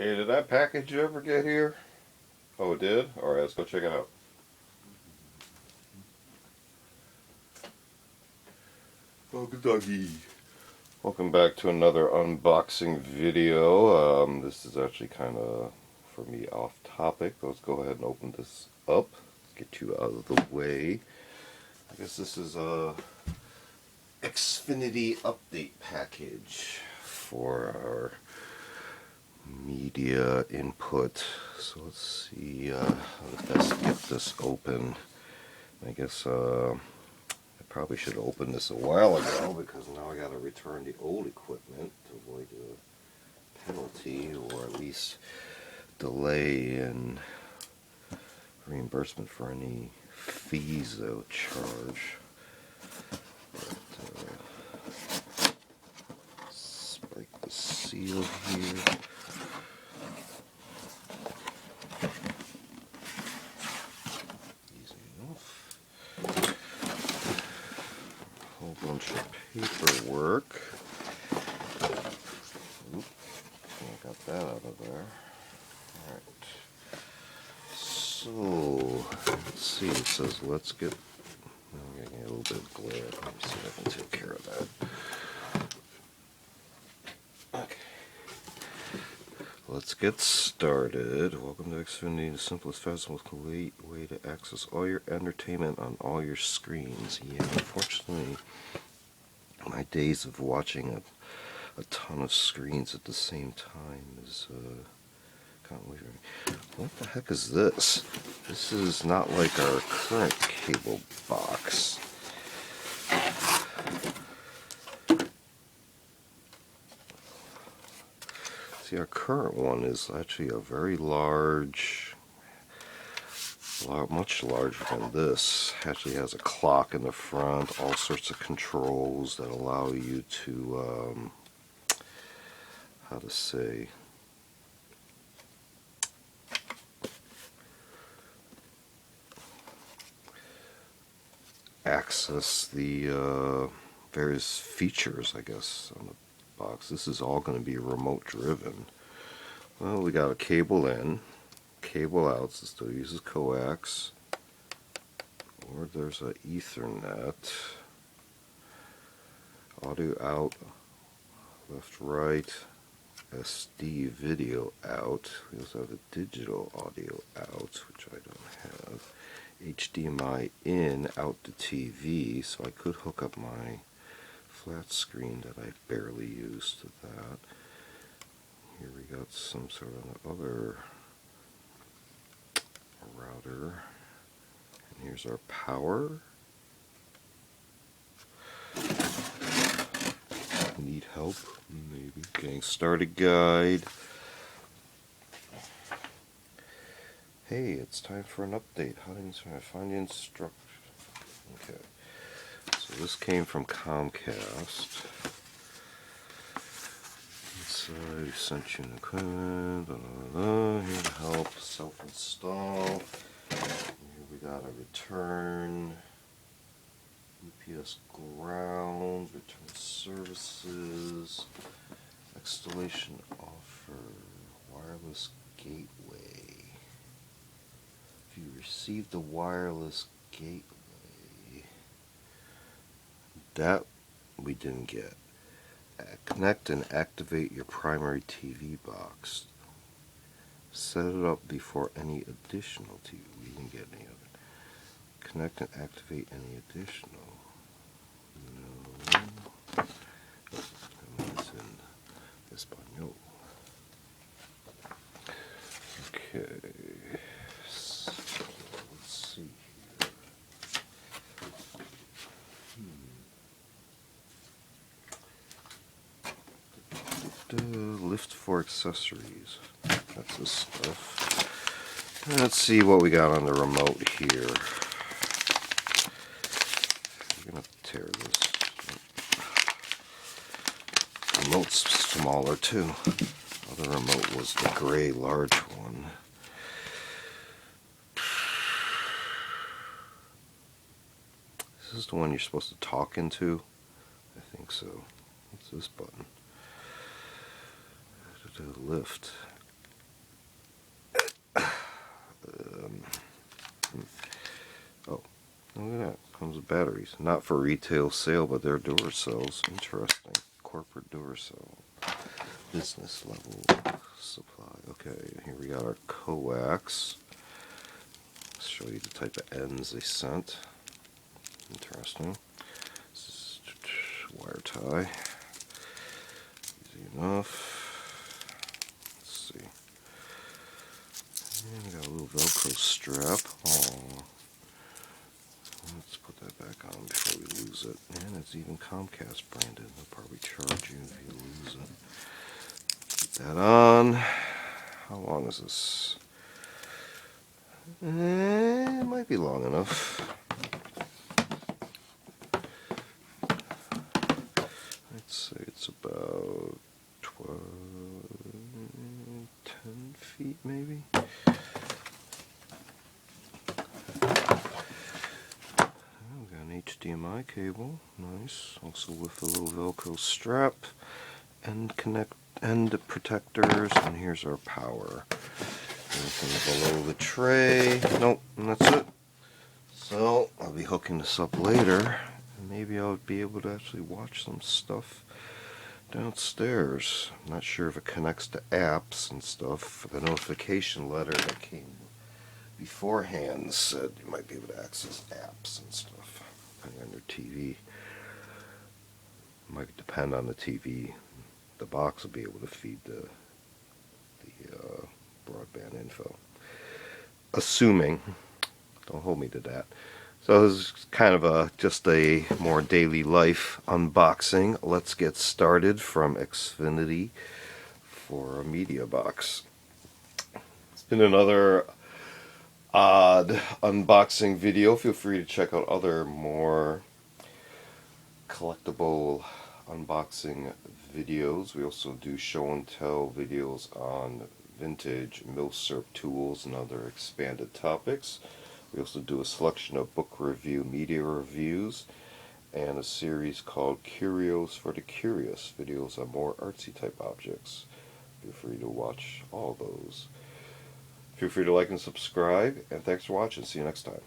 Hey, did that package ever get here? Oh, it did? Alright, let's go check it out. Dog doggy. Welcome back to another unboxing video. This is actually kind of, for me, off topic. Let's go ahead and open this up. Get you out of the way. I guess this is a Xfinity update package for our media input. So let's see how to best get this open. I guess I probably should have opened this a while ago because now I got to return the old equipment to avoid a penalty or at least delay in reimbursement for any fees they'll charge. But, let's break the seal here. Whole bunch of paperwork. Oop, I got that out of there. Alright. So, let's see, it says let's get, I'm getting a little bit of glare. Let me see if I can take care of that. Okay. Let's get started. Welcome to Xfinity, the simplest, fastest, most complete way to access all your entertainment on all your screens. Yeah, unfortunately, my days of watching a ton of screens at the same time is kind of weird. What the heck is this? This is not like our current cable box. See, our current one is actually a very large, much larger than this. Actually has a clock in the front, all sorts of controls that allow you to, how to say, access the various features, I guess, on the box. This is all going to be remote driven. Well, we got a cable in, cable out, so it still uses coax, or there's a Ethernet, audio out, left, right, SD video out. We also have a digital audio out, which I don't have. HDMI in, out to TV, so I could hook up my flat screen that I barely use to that. Here we got some sort of other router. And here's our power. Need help? Maybe. Getting started guide. Hey, it's time for an update. How do I find the instructions? Okay. So this came from Comcast. We sent you an equipment. Here to help self-install. Here we got a return. UPS ground, return services, installation offer, wireless gateway. If you received the wireless gateway, that we didn't get. Connect and activate your primary TV box. Set it up before any additional TV. We didn't get any of it. Connect and activate any additional. No. It's in Espanol. Okay. So, let's see here. Lift for accessories. That's this stuff. Let's see what we got on the remote here. I'm gonna tear this. Remote's smaller too. Other remote was the gray large one. This is the one you're supposed to talk into? I think so. What's this button? Lift. of batteries. Not for retail sale, but they're Duracells. Interesting. Corporate Duracell. Business level supply. Okay, here we got our coax. Let's show you the type of ends they sent. Interesting. This is wire tie. Easy enough. Let's see. And we got a little Velcro strap. Oh. Let's put that back on before we lose it. And it's even Comcast branded. They'll probably charge you if you lose it. Keep that on. How long is this? It might be long enough. Let's say it's about 10 feet maybe. We've got an HDMI cable, nice. Also with a little Velcro strap and protectors, and here's our power. Anything below the tray? Nope, and that's it. So I'll be hooking this up later, and maybe I'll be able to actually watch some stuff downstairs. I'm not sure if it connects to apps and stuff. The notification letter that came beforehand said you might be able to access apps and stuff depending on your TV. It might depend on the TV. The box will be able to feed the broadband info. Assuming, don't hold me to that. So this is kind of just a more daily life unboxing. Let's get started from Xfinity for a media box. It's been another odd unboxing video. Feel free to check out other more collectible unboxing videos. We also do show and tell videos on vintage milsurp tools and other expanded topics. We also do a selection of book review, media reviews, and a series called Curios for the Curious, videos on more artsy type objects. Feel free to watch all those. Feel free to like and subscribe, and thanks for watching. See you next time.